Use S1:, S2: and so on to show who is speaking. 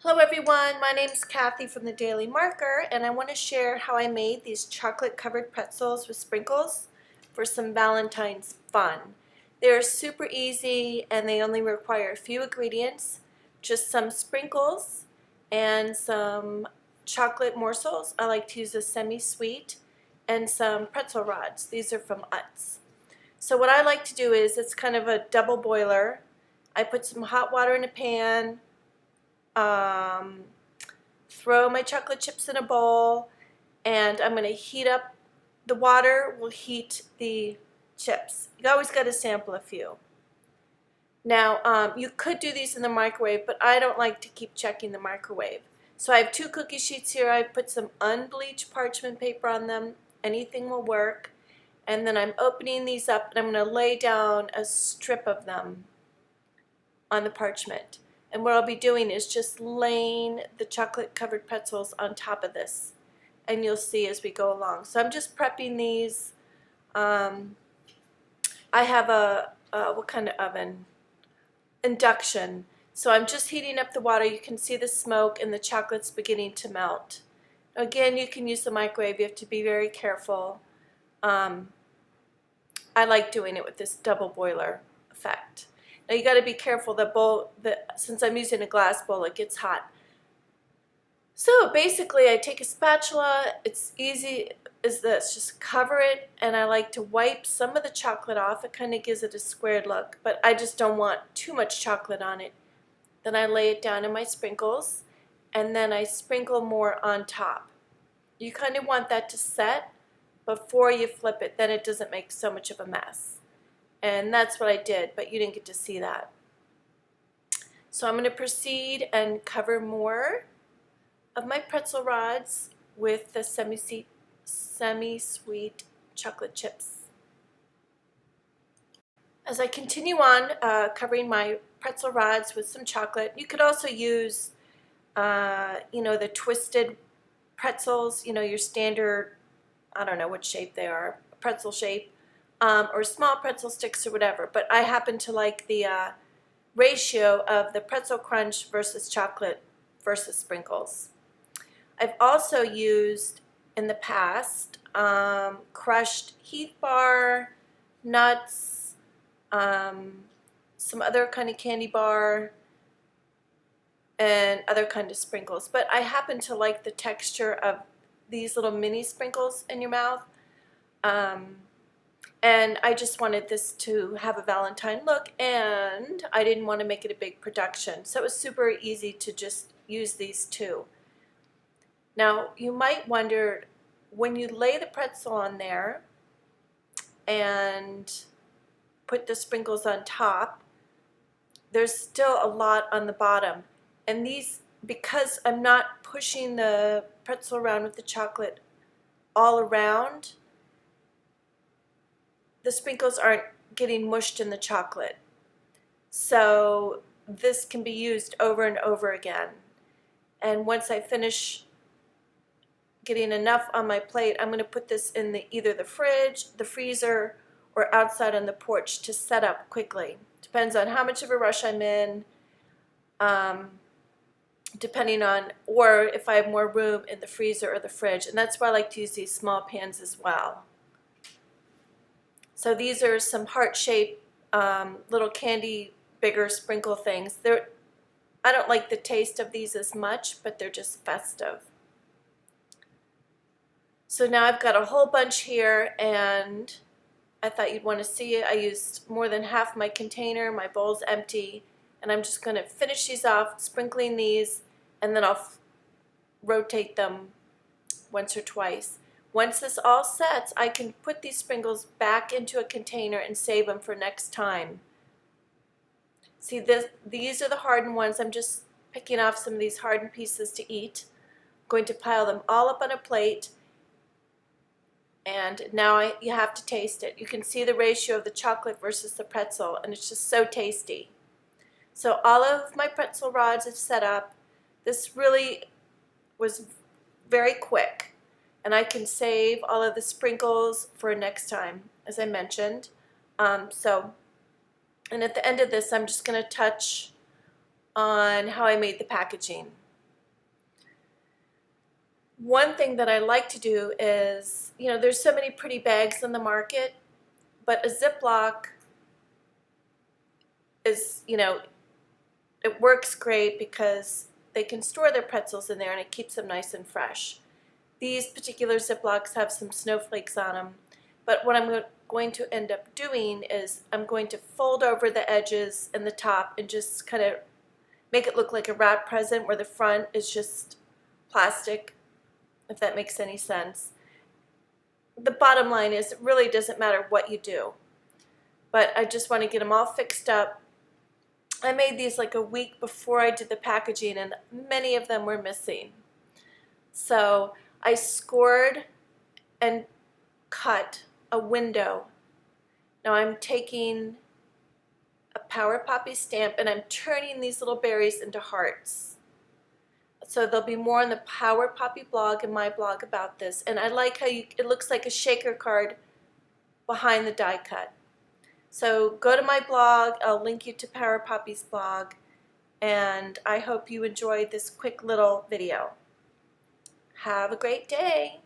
S1: Hello everyone, my name's Kathy from the Daily Marker, and I want to share how I made these chocolate covered pretzels with sprinkles for some Valentine's fun. They're super easy and they only require a few ingredients, just some sprinkles and some chocolate morsels. I like to use a semi-sweet, and some pretzel rods. These are from Utz. So what I like to do is, it's kind of a double boiler. I put some hot water in a pan, throw my chocolate chips in a bowl, and I'm going to heat up the water. Will heat the chips. You always got to sample a few. Now, you could do these in the microwave, but I don't like to keep checking the microwave. So I have 2 cookie sheets here. I put some unbleached parchment paper on them. Anything will work. And then I'm opening these up, and I'm going to lay down a strip of them on the parchment. And what I'll be doing is just laying the chocolate covered pretzels on top of this, and you'll see as we go along. So I'm just prepping these. I have a what kind of oven? Induction. So I'm just heating up the water. You can see the smoke and the chocolate's beginning to melt. Again, you can use the microwave. You have to be very careful. I like doing it with this double boiler effect. Now you got to be careful. The bowl, since I'm using a glass bowl, it gets hot. So basically, I take a spatula. It's easy as this. Just cover it, and I like to wipe some of the chocolate off. It kind of gives it a squared look, but I just don't want too much chocolate on it. Then I lay it down in my sprinkles, and then I sprinkle more on top. You kind of want that to set before you flip it. Then it doesn't make so much of a mess. And that's what I did, but you didn't get to see that. So I'm going to proceed and cover more of my pretzel rods with the semi-sweet chocolate chips. As I continue on covering my pretzel rods with some chocolate, you could also use, the twisted pretzels, your standard, I don't know what shape they are, pretzel shape. Or small pretzel sticks or whatever, but I happen to like the ratio of the pretzel crunch versus chocolate versus sprinkles. I've also used in the past crushed Heath bar, nuts, some other kind of candy bar, and other kind of sprinkles, but I happen to like the texture of these little mini sprinkles in your mouth. And I just wanted this to have a Valentine look, and I didn't want to make it a big production. So it was super easy to just use these 2. Now, you might wonder, when you lay the pretzel on there and put the sprinkles on top, there's still a lot on the bottom. And these, because I'm not pushing the pretzel around with the chocolate all around, the sprinkles aren't getting mushed in the chocolate. So this can be used over and over again. And once I finish getting enough on my plate, I'm going to put this in either the fridge, the freezer, or outside on the porch to set up quickly. Depends on how much of a rush I'm in, depending on, or if I have more room in the freezer or the fridge. And that's why I like to use these small pans as well. So these are some heart-shaped little candy, bigger sprinkle things. I don't like the taste of these as much, but they're just festive. So now I've got a whole bunch here, and I thought you'd want to see it. I used more than half my container. My bowl's empty, and I'm just going to finish these off, sprinkling these, and then I'll rotate them once or twice. Once this all sets, I can put these sprinkles back into a container and save them for next time. See, these are the hardened ones. I'm just picking off some of these hardened pieces to eat. I'm going to pile them all up on a plate, and now you have to taste it. You can see the ratio of the chocolate versus the pretzel, and it's just so tasty. So all of my pretzel rods have set up. This really was very quick. And I can save all of the sprinkles for next time, as I mentioned. And at the end of this, I'm just going to touch on how I made the packaging. One thing that I like to do is, there's so many pretty bags in the market, but a Ziploc is, it works great because they can store their pretzels in there and it keeps them nice and fresh. These particular Ziplocs have some snowflakes on them, but what I'm going to end up doing is I'm going to fold over the edges and the top and just kind of make it look like a wrap present where the front is just plastic, if that makes any sense. The bottom line is it really doesn't matter what you do, but I just want to get them all fixed up. I made these like a week before I did the packaging and many of them were missing. So I scored and cut a window. Now I'm taking a Power Poppy stamp and I'm turning these little berries into hearts. So there'll be more on the Power Poppy blog and my blog about this. And I like how it looks like a shaker card behind the die cut. So go to my blog, I'll link you to Power Poppy's blog, and I hope you enjoyed this quick little video. Have a great day.